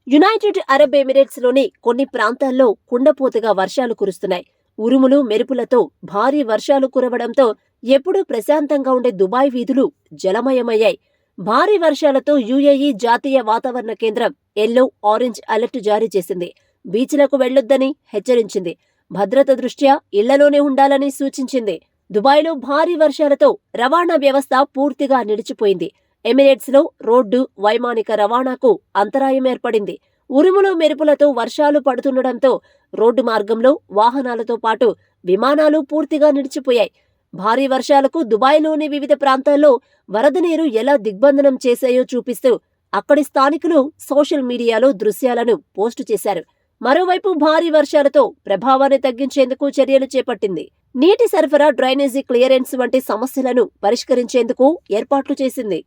United Arab Emirates లోని కొన్ని ప్రాంతాల్లో కుండపోతగా వర్షాలు కురుస్తున్నాయి. ఉరుములు మెరుపులతో భారీ వర్షాలు కురవడంతో ఎప్పుడూ ప్రశాంతంగా ఉండే దుబాయ్ వీధులు జలమయమయ్యాయి. భారీ వర్షాలతో యుఏఈ జాతీయ వాతావరణ కేంద్రం ఎల్లో, ఆరెంజ్ అలర్ట్ జారీ చేసింది. బీచ్లకు వెళ్లొద్దని హెచ్చరించింది. భద్రత దృష్ట్యా ఇళ్లలోనే ఉండాలని సూచించింది. దుబాయ్లో భారీ వర్షాలతో రవాణా వ్యవస్థ పూర్తిగా నిలిచిపోయింది. ఎమిరేట్స్ లో రోడ్డు, వైమానిక రవాణాకు అంతరాయం ఏర్పడింది. ఉరుములు మెరుపులతో వర్షాలు పడుతుండటంతో రోడ్డు మార్గంలో వాహనాలతో పాటు విమానాలు పూర్తిగా నిలిచిపోయాయి. భారీ వర్షాలకు దుబాయ్లోని వివిధ ప్రాంతాల్లో వరద నీరు ఎలా దిగ్బంధనం చేశాయో చూపిస్తూ అక్కడి స్థానికులు సోషల్ మీడియాలో దృశ్యాలను పోస్టు చేశారు. మరోవైపు భారీ వర్షాలతో ప్రభావాన్ని తగ్గించేందుకు చర్యలు చేపట్టింది. నీటి సరఫరా, డ్రైనేజీ క్లియరెన్స్ వంటి సమస్యలను పరిష్కరించేందుకు ఏర్పాట్లు చేసింది.